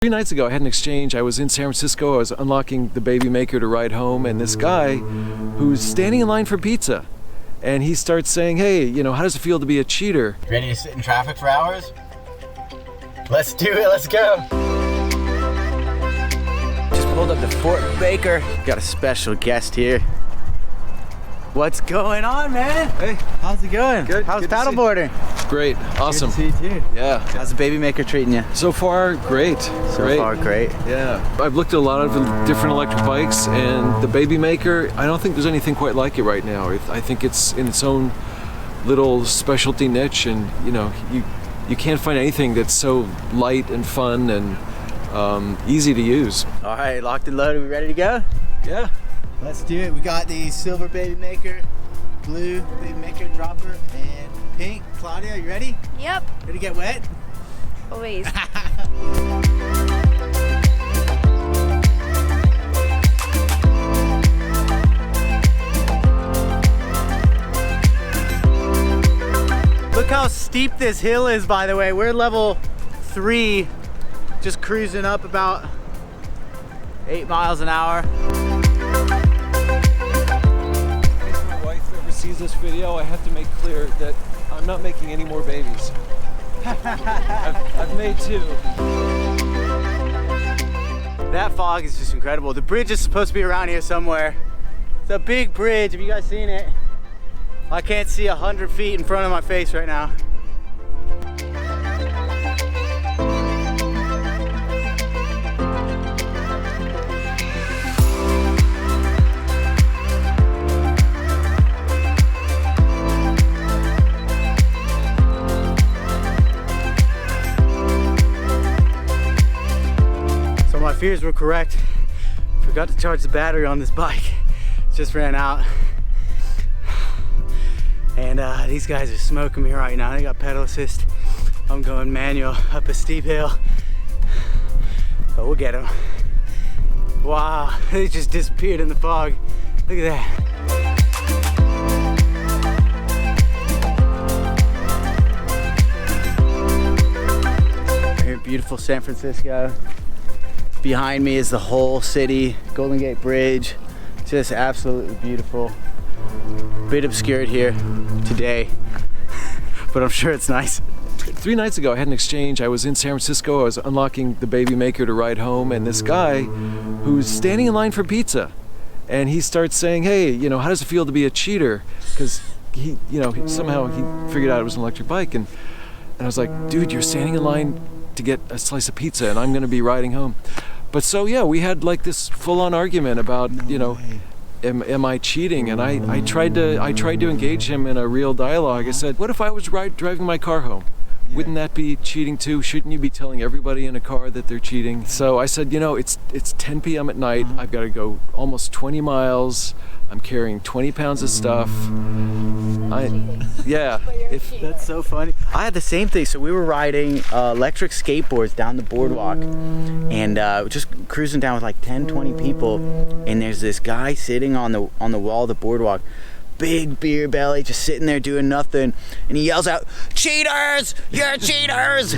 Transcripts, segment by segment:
3 nights ago I had an exchange. I was in San Francisco, I was unlocking the Babymaker to ride home, and this guy who's standing in line for pizza, and he starts saying, hey, you know, how does it feel to be a cheater? Ready to sit in traffic for hours? Let's do it, let's go. Just pulled up to Fort Baker. Got a special guest here. What's going on, man? Hey. How's it going? Good. How's Good to paddleboarding? Great, awesome. Good to see you too. Yeah. How's the Babymaker treating you? So far, great. So far, great. Yeah. I've looked at a lot of different electric bikes, and the Babymaker, I don't think there's anything quite like it right now. I think it's in its own little specialty niche, and you know, you can't find anything that's so light and fun and easy to use. All right, locked and loaded. We ready to go? Yeah. Let's do it. We got the silver Babymaker, blue Babymaker dropper, and pink. Claudia, you ready? Yep. Ready to get wet? Always. Look how steep this hill is, by the way. We're level 3, just cruising up about 8 miles an hour. If my wife ever sees this video, I have to make clear that I'm not making any more babies. I've made 2. That fog is just incredible. The bridge is supposed to be around here somewhere. It's a big bridge. Have you guys seen it? I can't see 100 feet in front of my face right now. My fears were correct. Forgot to charge the battery on this bike. Just ran out. And these guys are smoking me right now. They got pedal assist. I'm going manual up a steep hill. But we'll get them. Wow, they just disappeared in the fog. Look at that. We're here in beautiful San Francisco. Behind me is the whole city, Golden Gate Bridge. Just absolutely beautiful. Bit obscured here today, but I'm sure it's nice. 3 nights ago I had an exchange. I was in San Francisco, I was unlocking the Babymaker to ride home, and this guy who's standing in line for pizza, and he starts saying, hey, you know, how does it feel to be a cheater? Because he, you know, somehow he figured out it was an electric bike, and I was like, dude, you're standing in line to get a slice of pizza, and I'm gonna be riding home. But so yeah, we had like this full-on argument about, you know, am I cheating? And I tried to engage him in a real dialogue. I said, what if I was driving my car home? Wouldn't that be cheating too? Shouldn't you be telling everybody in a car that they're cheating? So I said, you know, it's 10 p.m. at night. I've got to go almost 20 miles. I'm carrying 20 pounds of stuff. That's so funny. I had the same thing. So we were riding electric skateboards down the boardwalk, and just cruising down with like 10, 20 people. And there's this guy sitting on the wall of the boardwalk, big beer belly, just sitting there doing nothing, and he yells out, "Cheaters! You're cheaters!"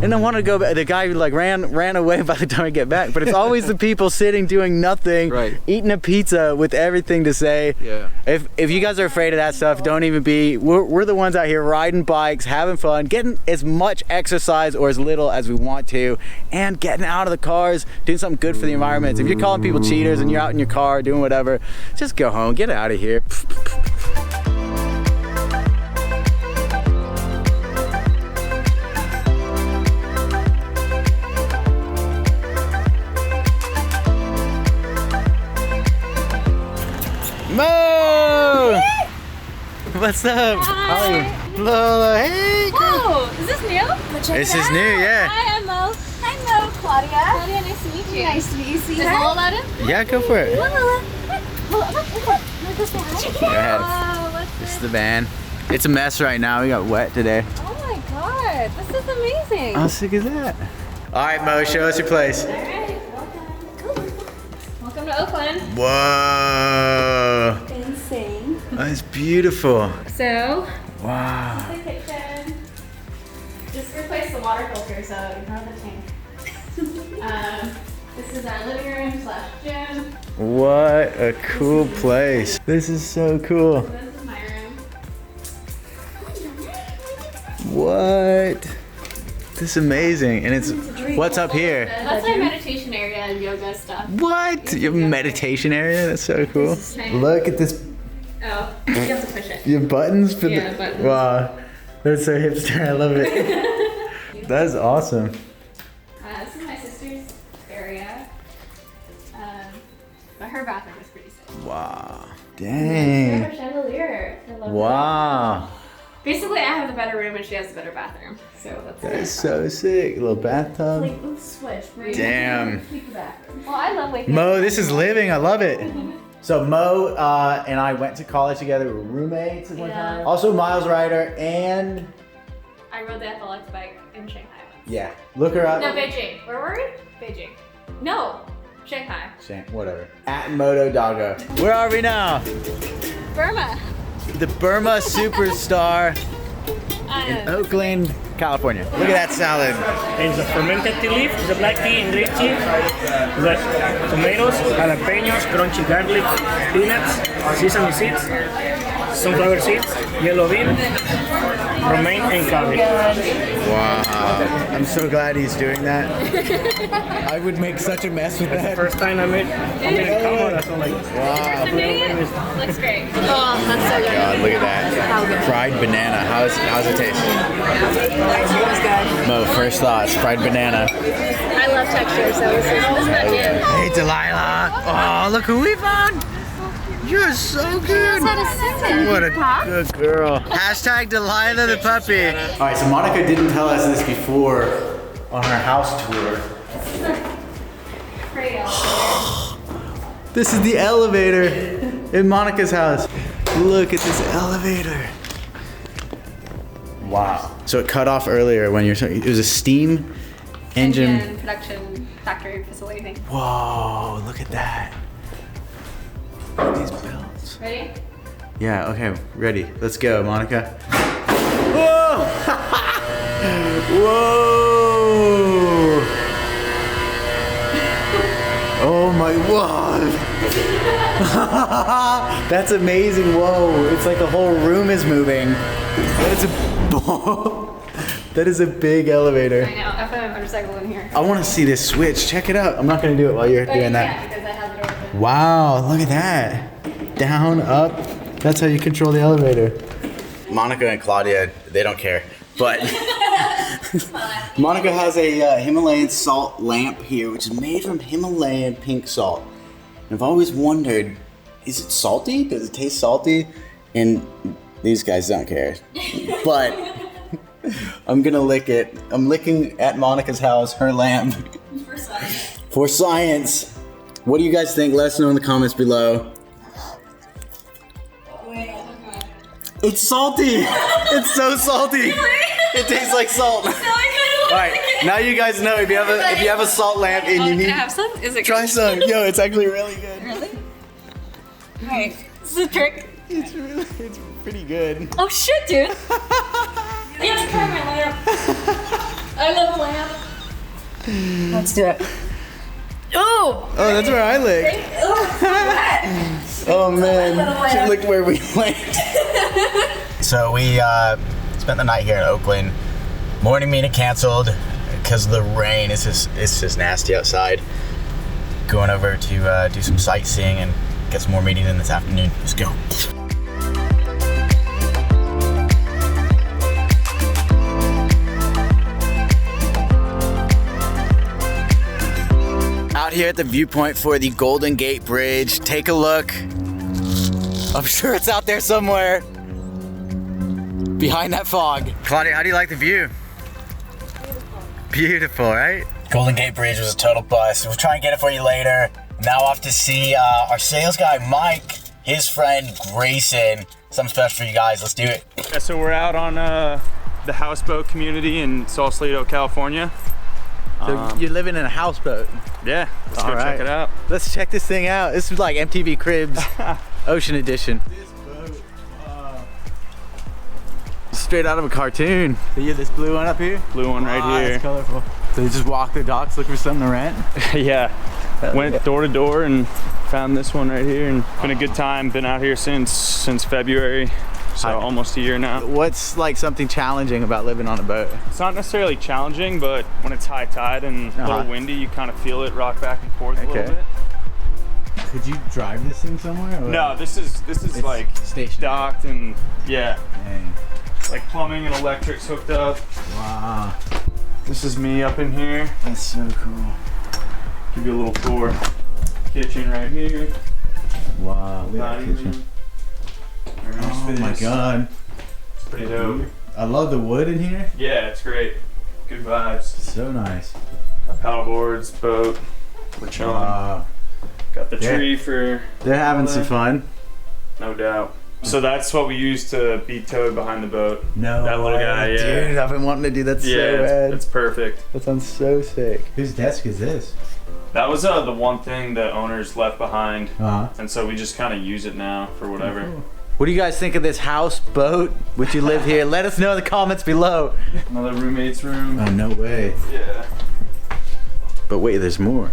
And I wanted to go back. The guy like ran away by the time I get back. But it's always the people sitting doing nothing, right, eating a pizza with everything to say. Yeah. If you guys are afraid of that stuff, don't even be. We're the ones out here riding bikes, having fun, getting as much exercise or as little as we want to, and getting out of the cars, doing something good for the environment. So if you're calling people cheaters and you're out in your car doing whatever, just go home, get out of here. Mo! What's up? Hi. How are you? Lola, hey! Whoa, is this new? This is new, yeah. Hi, I'm Mo. Hi, Mo. Claudia. Claudia, nice to meet you. Nice to meet you. See Is Lola allowed in? Yeah, go for it. Lola. Lola, go say hi. Go ahead. Oh, what's This is the van. It's a mess right now. We got wet today. Oh my god, this is amazing. How sick is that? All right, Mo, show us your place. All right, welcome to Oakland. Whoa. Insane. That's beautiful. So, Wow. this is the kitchen. Just replaced the water filter, so ignore the tank. is our living room slash gym. What a cool place. This is so cool. This is my room. What? This is amazing. And it's, what's up here? That's my meditation area and yoga stuff. What? You have a meditation area? That's so cool. Look at this. Oh, you have to push it. Your buttons for Yeah, the, buttons. Wow. That's so hipster. I love it. That's awesome. This is my sister's area. But her bathroom is pretty sick. Wow. We have a Dang. chandelier. I love Wow. that. Basically, I have the better room and she has the better bathroom. So that's That's so sick. A little bathtub. like, let's switch. Damn. Keep the bathroom. Well, I love waking Mo, up. this is living. I love it. So Mo and I went to college together. We were roommates at one Yeah. time. Also Miles Rider and I rode the athletics bike in Shanghai once. yeah, look her up. No, Beijing. Where were we? Beijing. No, Shanghai. Whatever. At Moto Doggo. Where are we now? Burma. The Burma Superstar in Oakland, California. Look at that salad. It's a fermented tea leaf, it's a black tea and grape tea, with tomatoes, jalapenos, crunchy garlic, peanuts, sesame seeds, sunflower seeds, yellow bean, romaine, and cabbage. Wow. I'm so glad he's doing that. I would make such a mess with that. First time I made camera, so like, Wow. Looks great. Oh, that's so good. God, look at that. Fried banana. How's it taste? It was good. Mo, first thoughts. Fried banana. I love texture, so this is not new. Hey, Delilah. Oh, look who we found. You're so good. What a good girl. Hashtag Delilah the puppy. All right, so Monica didn't tell us this before on her house tour. This is the elevator in Monica's house. Look at this elevator. Wow. So it cut off earlier when it was a steam engine. Production factory facility thing. Whoa, look at that. Look at these belts. Ready? Yeah, okay, ready. Let's go, Monica. Whoa! Whoa! Oh my, whoa! That's amazing, whoa. It's like the whole room is moving. That is a big elevator. I know. I put my motorcycle in here. I want to see this switch. Check it out. I'm not going to do it while you're doing that. Yeah, because I have it open. Wow, look at that. Down, up. That's how you control the elevator. Monica and Claudia, they don't care. But Monica has a Himalayan salt lamp here, which is made from Himalayan pink salt. And I've always wondered, is it salty? Does it taste salty? And these guys don't care. But I'm gonna lick it. I'm licking at Monica's house, her lamp. For science. For science. What do you guys think? Let us know in the comments below. Wait, okay. It's salty. It's so salty. It tastes like salt. All right, now you guys know if you have a salt lamp and you need. Can I have some? Is it Try some. Yo, it's actually really good. Really? Alright. This is a trick. It's pretty good. Oh shit, dude. I have to try my lamp. I love lamp. Let's do it. Oh! Oh, that's where I lick. Oh man, she licked where we went. So we spent the night here in Oakland. Morning meeting canceled because of the rain. It's just nasty outside. Going over to do some sightseeing and get some more meetings in this afternoon. Let's go. Out here at the viewpoint for the Golden Gate Bridge. Take a look. I'm sure it's out there somewhere. Behind that fog. Claudia, how do you like the view? Beautiful, right? Golden Gate Bridge was a total bust. We'll try and get it for you later. Now off to see our sales guy, Mike, his friend, Grayson. Something special for you guys. Let's do it. Yeah, so we're out on the houseboat community in Sausalito, California. So you're living in a houseboat. Yeah, let's go All right. check it out. Let's check this thing out. This is like MTV Cribs, Ocean Edition. This boat, straight out of a cartoon. So you have this blue one up here? Blue one right Ah, here. it's colorful. So you just walk the docks, look for something to rent? Yeah, Went door to door and found this one right here, and been a good time. Been out here since February, so almost a year now. What's like something challenging about living on a boat? It's not necessarily challenging, but when it's high tide and a little windy, you kind of feel it rock back and forth a little bit. Could you drive this thing somewhere? Or? No, this is like stationary. docked, and yeah, Dang. like plumbing and electrics hooked up. Wow. This is me up in here. That's so cool. Give you a little tour. Kitchen right here. Wow, look at the Dining kitchen. room. Very nice Oh my space. god. It's pretty dope. I love the wood in here. Yeah, it's great. Good vibes. So nice. Got paddle boards, boat. We're chilling. Wow. Got the tree for They're having some fun. no doubt. So that's what we use to be towed behind the boat. No That little way. guy, yeah. Dude, I've been wanting to do that so Yeah, bad. it's perfect. That sounds so sick. Whose desk is this? That was the one thing the owners left behind, Uh-huh. and so we just kind of use it now for whatever. Cool. What do you guys think of this houseboat? Would you live here? Let us know in the comments below. Another roommate's room. Oh, no way. Yeah. But wait, there's more.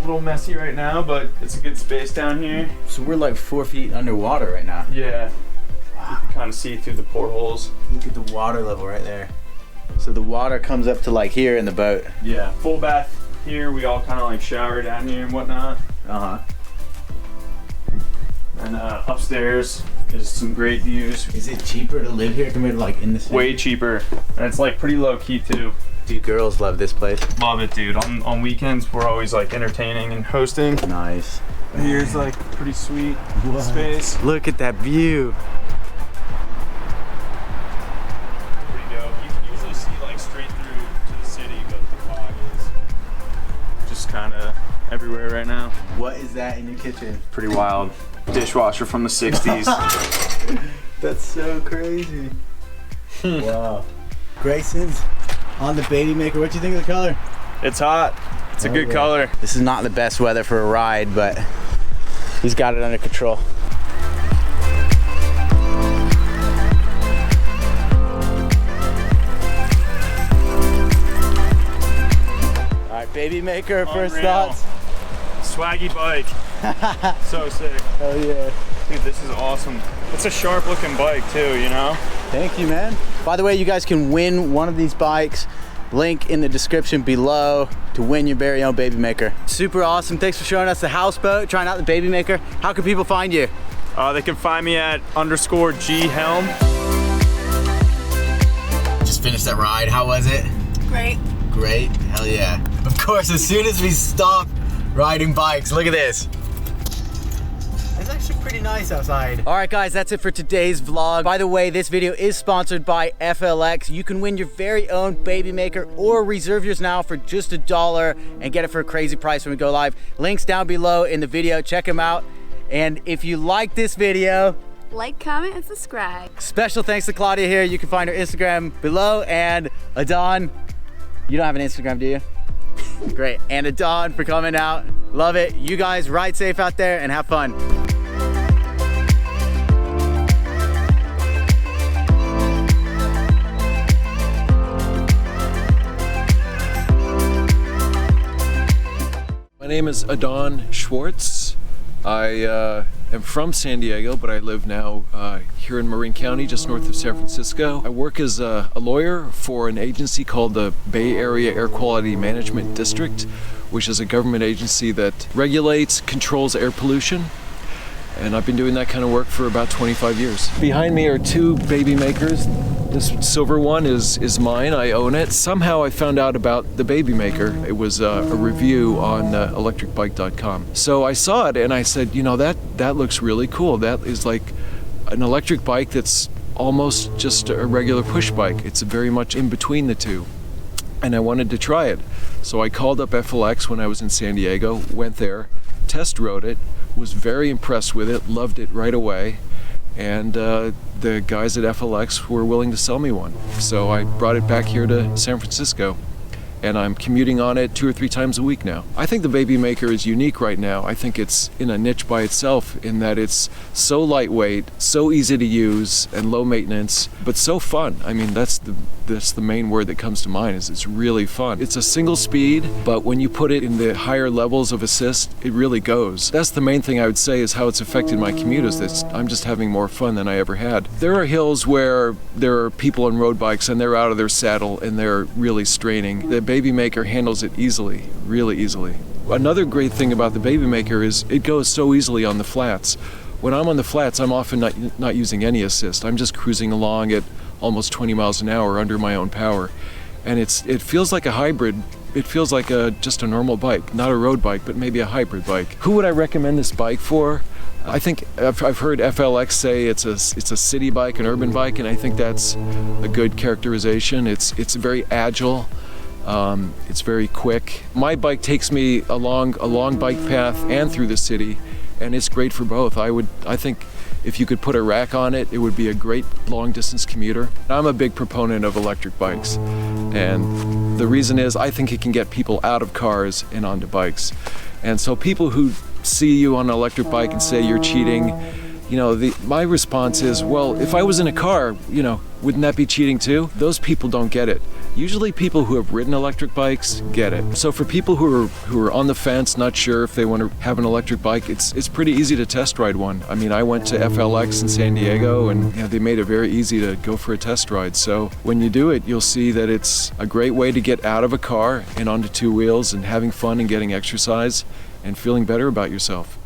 Little messy right now, but it's a good space down here. So we're like 4 feet underwater right now. Yeah. You can kind of see through the portholes. Look at the water level right there. So the water comes up to like here in the boat. Yeah. Full bath here. We all kind of like shower down here and whatnot. Uh-huh. And upstairs is some great views. Is it cheaper to live here compared to like in the city? Way cheaper. And it's like pretty low key too. Dude, girls love this place. Love it, dude. On weekends, we're always like entertaining and hosting. Nice. Here's like pretty sweet What? space. Look at that view. Pretty dope. You can usually see like straight through to the city, but the fog is just kind of everywhere right now. What is that in your kitchen? Pretty wild. Dishwasher from the 60s. That's so crazy. Wow. Grayson's on the Babymaker. What do you think of the color? It's hot. It's a good yeah. color. This is not the best weather for a ride, but he's got it under control. All right, Babymaker, first Unreal. thoughts? Swaggy bike. So sick. Hell yeah. Dude, this is awesome. It's a sharp looking bike too, you know? Thank you, man. By the way, you guys can win one of these bikes. Link in the description below to win your very own Babymaker. Super awesome. Thanks for showing us the houseboat, trying out the Babymaker. How can people find you? They can find me at _GHelm. Just finished that ride. How was it? Great. Great. Hell yeah. Of course, as soon as we stop riding bikes, look at this. It's actually pretty nice outside. All right, guys, that's it for today's vlog. By the way, this video is sponsored by FLX. You can win your very own Babymaker or reserve yours now for just $1 and get it for a crazy price when we go live. Links down below in the video. Check them out. And if you like this video, Like, comment, and subscribe. special thanks to Claudia here. You can find her Instagram below. And Adan, you don't have an Instagram, do you? Great. And Adan for coming out. Love it. You guys ride safe out there and have fun. My name is Adan Schwartz. I am from San Diego, but I live now here in Marin County, just north of San Francisco. I work as a lawyer for an agency called the Bay Area Air Quality Management District, which is a government agency that regulates, controls air pollution. And I've been doing that kind of work for about 25 years. Behind me are two Babymakers. This silver one is mine, I own it. Somehow I found out about the Babymaker. It was a review on electricbike.com. So I saw it and I said, you know, that looks really cool. That is like an electric bike that's almost just a regular push bike. It's very much in between the two. And I wanted to try it. So I called up FLX when I was in San Diego, went there, test rode it, was very impressed with it, loved it right away, and the guys at FLX were willing to sell me one. So I brought it back here to San Francisco, and I'm commuting on it 2 or 3 times a week now. I think the Babymaker is unique right now. I think it's in a niche by itself in that it's so lightweight, so easy to use, and low maintenance, but so fun. I mean, that's the main word that comes to mind, is it's really fun. It's a single speed, but when you put it in the higher levels of assist, it really goes. That's the main thing I would say is how it's affected my commute, is that I'm just having more fun than I ever had. There are hills where there are people on road bikes and they're out of their saddle and they're really straining. The Babymaker handles it easily, really easily. Another great thing about the Babymaker is it goes so easily on the flats. When I'm on the flats, I'm often not using any assist. I'm just cruising along at almost 20 miles an hour under my own power. And it feels like a hybrid. It feels like just a normal bike, not a road bike, but maybe a hybrid bike. Who would I recommend this bike for? I think I've heard FLX say it's a city bike, an urban bike, and I think that's a good characterization. It's very agile. It's very quick. My bike takes me along a long bike path and through the city, and it's great for both. I think if you could put a rack on it, it would be a great long distance commuter. I'm a big proponent of electric bikes, and the reason is I think it can get people out of cars and onto bikes. And so people who see you on an electric bike and say you're cheating, my response is, well, if I was in a car, wouldn't that be cheating too? Those people don't get it. Usually people who have ridden electric bikes get it. So for people who are on the fence, not sure if they want to have an electric bike, it's pretty easy to test ride one. I mean, I went to FLX in San Diego and they made it very easy to go for a test ride. So when you do it, you'll see that it's a great way to get out of a car and onto 2 wheels and having fun and getting exercise and feeling better about yourself.